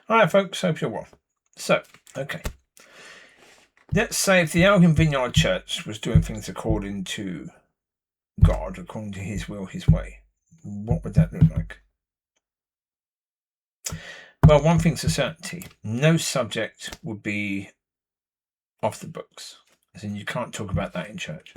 Hi folks, hope you're well. So, okay. Let's say if the Elgin Vineyard Church was doing things according to God, according to His will, His way, what would that look like? Well, one thing's a certainty. No subject would be off the books. As in, you can't talk about that in church.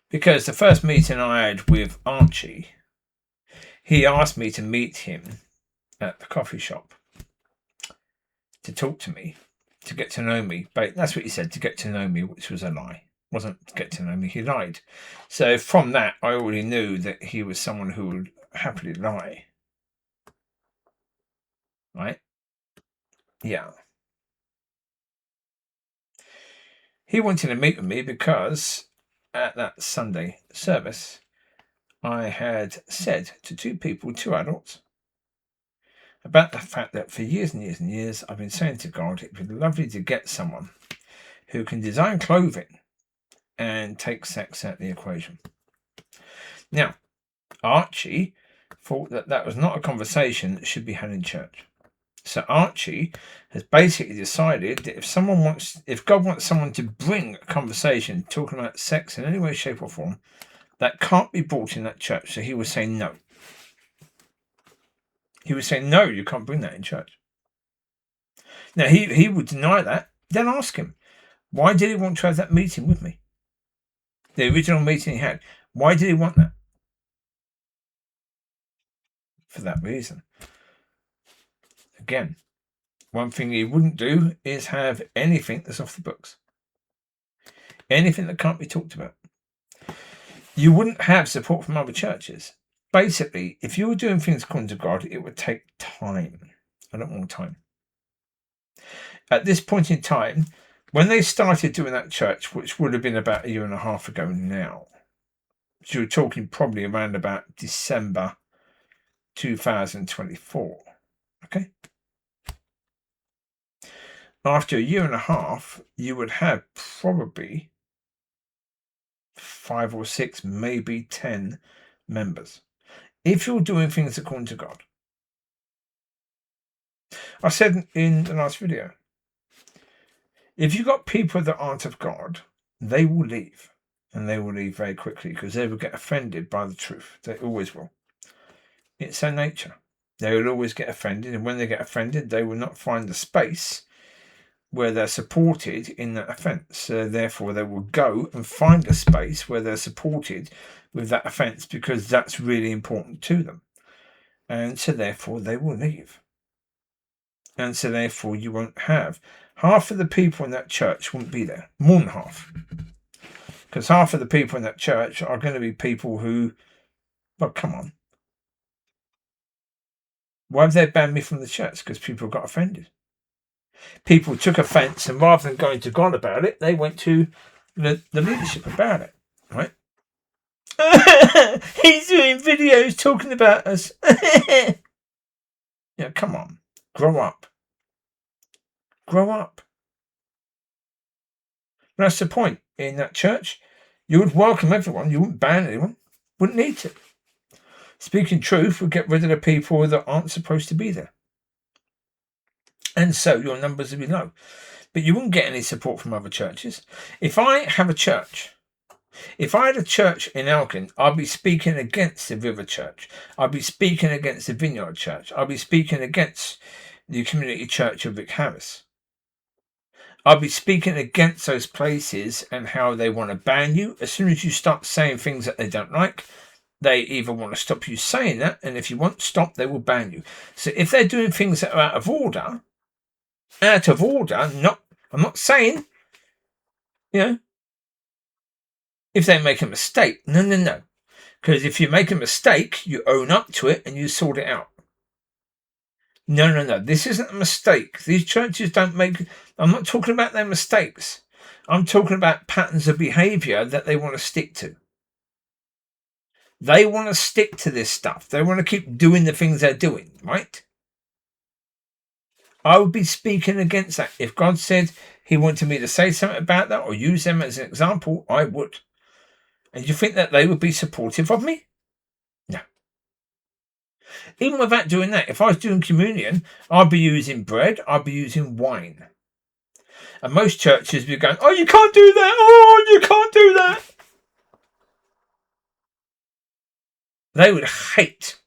Because the first meeting I had with Archie, he asked me to meet him at the coffee shop to talk to me, to get to know me. But that's what he said, to get to know me, which was a lie. Wasn't to get to know me, he lied. So from that, I already knew that he was someone who would happily lie. Right? Yeah. He wanted to meet with me because at that Sunday service, I had said to two adults, about the fact that for years and years and years, I've been saying to God, it'd be lovely to get someone who can design clothing and take sex out of the equation. Now, Archie thought that that was not a conversation that should be had in church. So Archie has basically decided that if God wants someone to bring a conversation talking about sex in any way, shape, or form, that can't be brought in that church. So he was saying no. He was saying, no, you can't bring that in church. Now, he would deny that. Then ask him, why did he want to have that meeting with me? The original meeting he had. Why did he want that? For that reason. Again, one thing he wouldn't do is have anything that's off the books. Anything that can't be talked about. You wouldn't have support from other churches. Basically, if you were doing things according to God, it would take time. A lot more time. At this point in time, when they started doing that church, which would have been about a year and a half ago now, so you're talking probably around about December 2024. Okay? After a year and a half, you would have probably 5 or 6, maybe 10 members. If you're doing things according to God. I said in the last video, if you've got people that aren't of God, they will leave. And they will leave very quickly because they will get offended by the truth. They always will. It's their nature. They will always get offended. And when they get offended, they will not find the space where they're supported in that offence. So therefore, they will go and find a space where they're supported with that offence because that's really important to them. And so therefore, they will leave. And so therefore, you won't have half of the people in that church won't be there. More than half. Because half of the people in that church are going to be people who, well, come on. Why have they banned me from the church? Because people got offended. People took offence, and rather than going to God about it, they went to the leadership about it, right? He's doing videos talking about us. Yeah, come on. Grow up. Grow up. That's the point. In that church, you would welcome everyone. You wouldn't ban anyone. Wouldn't need to. Speaking truth would get rid of the people that aren't supposed to be there. And so your numbers would be low. But you wouldn't get any support from other churches. If I had a church in Elgin, I'd be speaking against the River Church. I'd be speaking against the Vineyard Church. I'd be speaking against the Community Church of Vic Harris. I'd be speaking against those places and how they want to ban you. As soon as you start saying things that they don't like, they either want to stop you saying that, and if you won't stop, they will ban you. So if they're doing things that are out of order, I'm not saying, if they make a mistake. No. Because if you make a mistake, you own up to it and you sort it out. No. This isn't a mistake. These churches don't make... I'm not talking about their mistakes. I'm talking about patterns of behaviour that they want to stick to. They want to stick to this stuff. They want to keep doing the things they're doing, right? I would be speaking against that. If God said he wanted me to say something about that or use them as an example, I would. And you think that they would be supportive of me? No. Even without doing that, if I was doing communion, I'd be using bread, I'd be using wine. And most churches would be going, oh, you can't do that. Oh, you can't do that. They would hate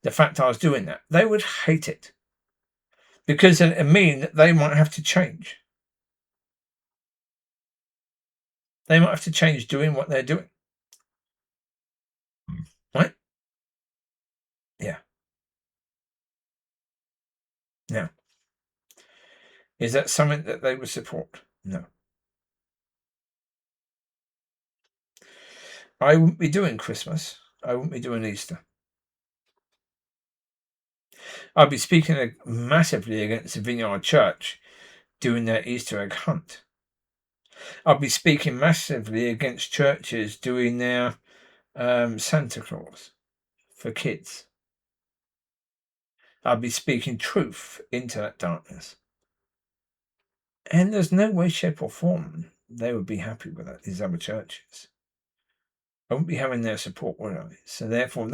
the fact I was doing that. They would hate it. Because it mean that they might have to change. They might have to change doing what they're doing. Right? Yeah. Now, is that something that they would support? No. I wouldn't be doing Christmas. I wouldn't be doing Easter. I'd be speaking massively against the Vineyard Church doing their Easter egg hunt. I'd be speaking massively against churches doing their Santa Claus for kids. I'd be speaking truth into that darkness. And there's no way, shape, or form they would be happy with that, these other churches. I wouldn't be having their support, would I? So therefore,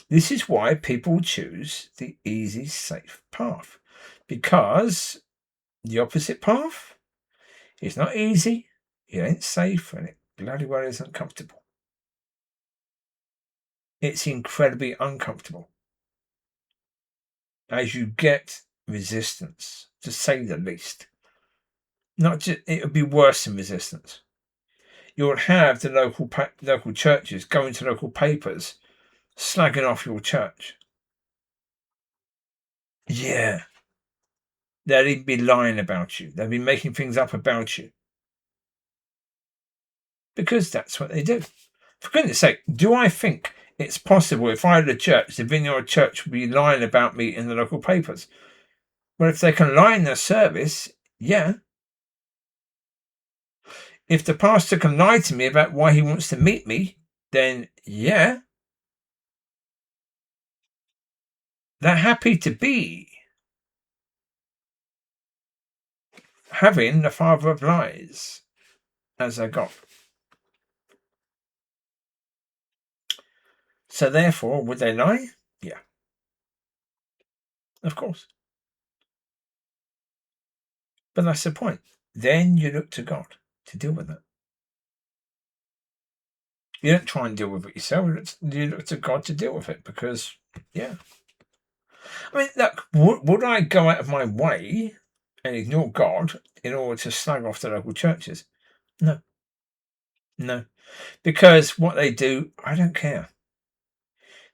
this is why people choose the easy, safe path. Because the opposite path is not easy, it ain't safe, and it bloody well isn't comfortable. It's incredibly uncomfortable. As you get resistance, to say the least. Not just, it would be worse than resistance. You would have the local churches going to local papers, slagging off your church. Yeah. They'd even be lying about you. They'd be making things up about you. Because that's what they do. For goodness sake, do I think it's possible if I had a church, the Vineyard Church would be lying about me in the local papers? Well, if they can lie in their service, yeah. If the pastor can lie to me about why he wants to meet me, then yeah. They're happy to be having the father of lies as their God. So therefore, would they lie? Yeah. Of course. But that's the point. Then you look to God to deal with it. You don't try and deal with it yourself. You look to God to deal with it because, yeah. I mean, look, would I go out of my way and ignore God in order to slag off the local churches? No. No. Because what they do, I don't care.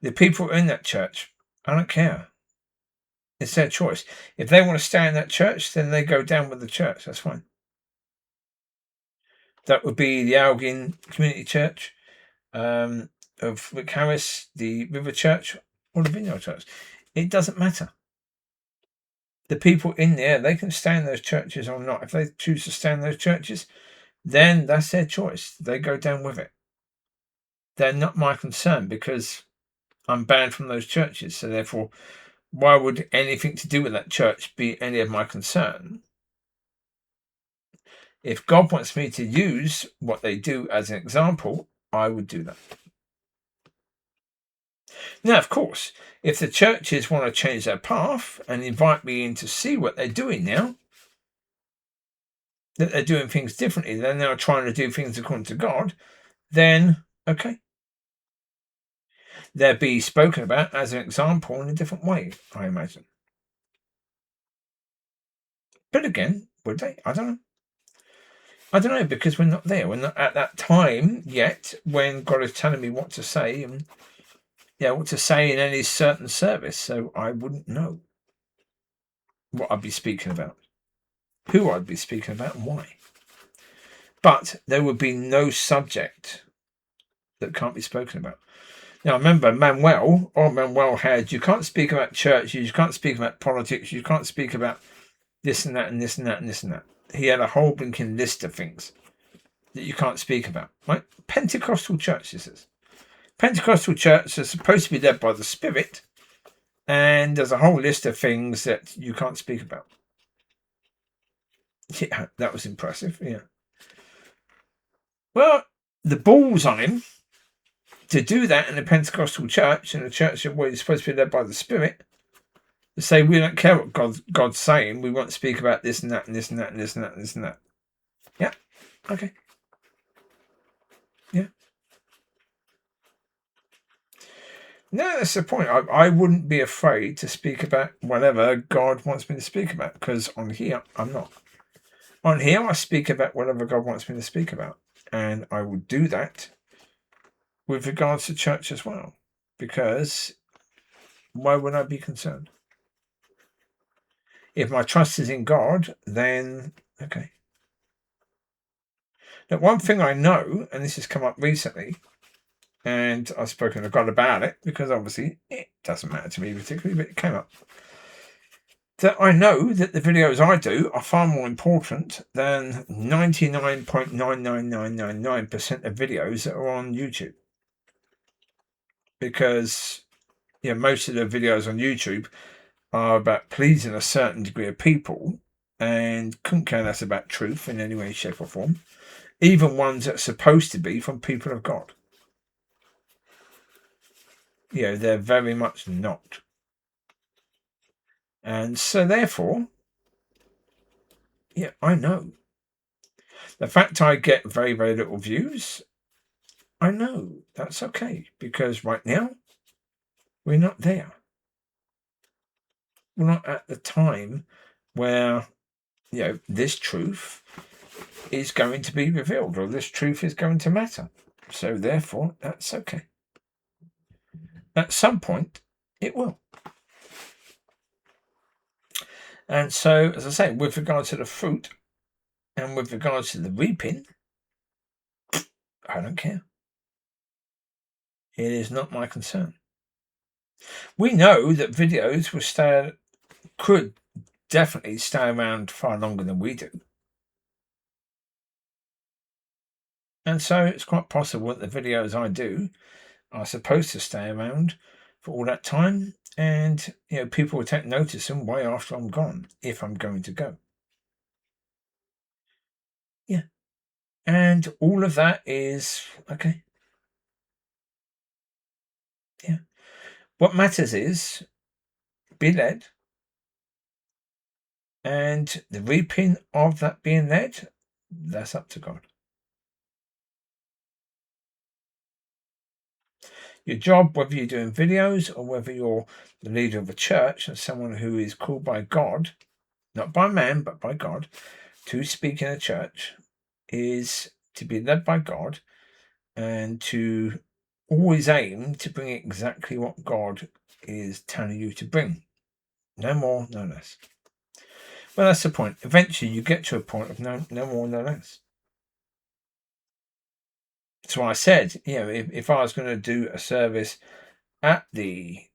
The people in that church, I don't care. It's their choice. If they want to stay in that church, then they go down with the church. That's fine. That would be the Elgin Community Church of Rick Harris, the River Church, or the Vineyard Church. It doesn't matter. The people in there, they can stay in those churches or not. If they choose to stay in those churches, then that's their choice. They go down with it. They're not my concern because I'm banned from those churches. So therefore, why would anything to do with that church be any of my concern? If God wants me to use what they do as an example, I would do that. Now, of course, if the churches want to change their path and invite me in to see what they're doing now, that they're doing things differently, they're now trying to do things according to God, then okay. They'll be spoken about as an example in a different way, I imagine. But again, would they? I don't know. I don't know because we're not there. We're not at that time yet when God is telling me what to say and what to say in any certain service. So I wouldn't know what I'd be speaking about, who I'd be speaking about, and why. But there would be no subject that can't be spoken about. Now, remember, Manuel had, you can't speak about church, you can't speak about politics, you can't speak about this and that and this and that and this and that. He had a whole blinking list of things that you can't speak about, right? Pentecostal church, this is. Pentecostal church is supposed to be led by the Spirit, and there's a whole list of things that you can't speak about. Yeah, that was impressive, yeah. Well, the ball's on him to do that in a Pentecostal church, in a church where you're supposed to be led by the Spirit, to say we don't care what God's saying, we want to speak about this and that and this and that and this and that and this and that. Yeah. Okay. Yeah. No, that's the point. I wouldn't be afraid to speak about whatever God wants me to speak about, because on here, I'm not. On here, I speak about whatever God wants me to speak about. And I will do that with regards to church as well. Because why would I be concerned? If my trust is in God, then okay. Now, one thing I know, and this has come up recently, and I've spoken to God about it, because obviously it doesn't matter to me particularly, but it came up, that I know that the videos I do are far more important than 99.99999% of videos that are on YouTube. Because most of the videos on YouTube are about pleasing a certain degree of people and couldn't care less about truth in any way, shape or form. Even ones that are supposed to be from people of God. They're very much not. And so therefore, I know. The fact I get very, very little views, I know that's okay. Because right now, we're not there. We're not at the time where, this truth is going to be revealed or this truth is going to matter. So therefore, that's okay. At some point, it will. And so, as I say, with regard to the fruit and with regards to the reaping, I don't care. It is not my concern. We know that videos could definitely stay around far longer than we do. And so it's quite possible that the videos I do are supposed to stay around for all that time. And, people will take notice of them way after I'm gone, if I'm going to go. Yeah. And all of that is okay. Yeah. What matters is be led. And the reaping of that being led, that's up to God. Your job, whether you're doing videos or whether you're the leader of a church and someone who is called by God, not by man, but by God, to speak in a church, is to be led by God and to always aim to bring exactly what God is telling you to bring. No more, no less. Well, that's the point. Eventually, you get to a point of no more, no less. So I said, if I was going to do a service at the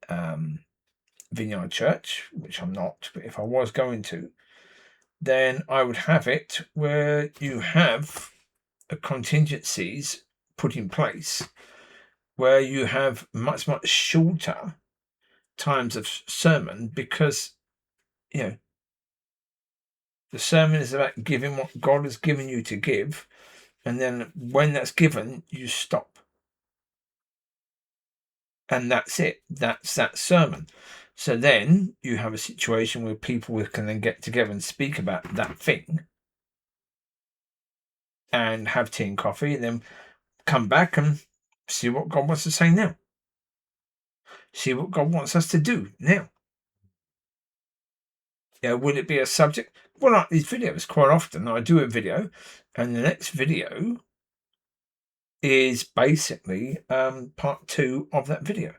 Vineyard Church, which I'm not, but if I was going to, then I would have it where you have contingencies put in place where you have much, much shorter times of sermon because, the sermon is about giving what God has given you to give. And then when that's given, you stop. And that's it. That's that sermon. So then you have a situation where people can then get together and speak about that thing and have tea and coffee and then come back and see what God wants to say now. See what God wants us to do now. Would it be a subject? Well, like these videos, quite often I do a video and the next video is basically part 2 of that video.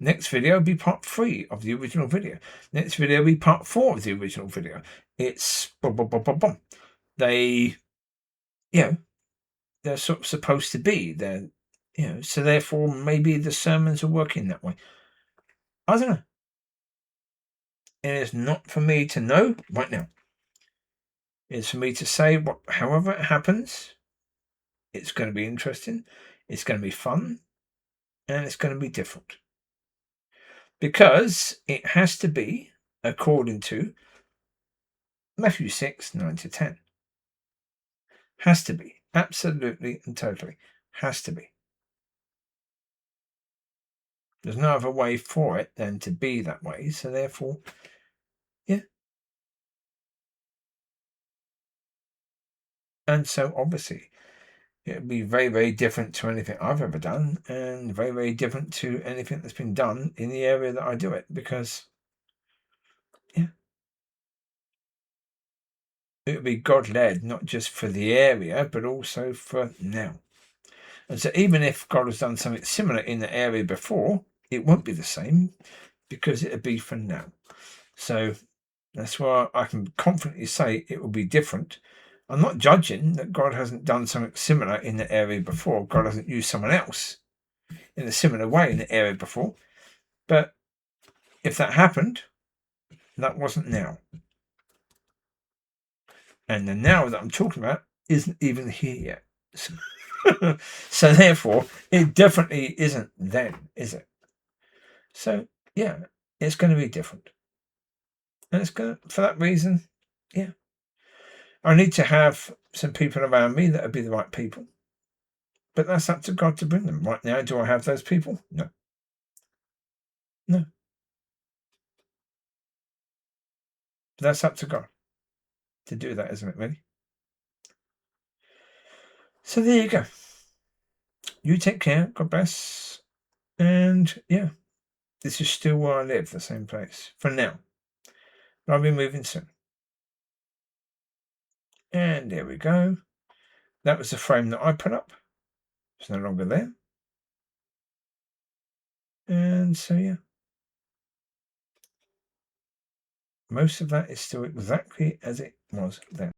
Next video will be part 3 of the original video. Next video will be part 4 of the original video. It's boom, boom, boom, boom, boom. They, they're sort of supposed to be. They're, so therefore maybe the sermons are working that way. I don't know. It is not for me to know right now. It's for me to say however it happens, it's going to be interesting, it's going to be fun, and it's going to be different. Because it has to be according to Matthew 6, 9-10. Has to be. Absolutely and totally. Has to be. There's no other way for it than to be that way. So therefore, yeah. And so obviously, it would be very, very different to anything I've ever done, and very, very different to anything that's been done in the area that I do it, because, yeah, it would be God-led, not just for the area, but also for now. And so even if God has done something similar in the area before, it won't be the same, because it would be for now. So that's why I can confidently say it will be different. I'm not judging that God hasn't done something similar in the area before. God hasn't used someone else in a similar way in the area before. But if that happened, that wasn't now. And the now that I'm talking about isn't even here yet. So therefore, it definitely isn't then, is it? So yeah, it's going to be different. And it's going to, for that reason, yeah. I need to have some people around me that would be the right people. But that's up to God to bring them. Right now, do I have those people? No. No. But that's up to God to do that, isn't it, really? So there you go. You take care. God bless. And yeah, this is still where I live, the same place for now. But I'll be moving soon. And there we go. That was the frame that I put up. It's no longer there. And so yeah. Most of that is still exactly as it was then.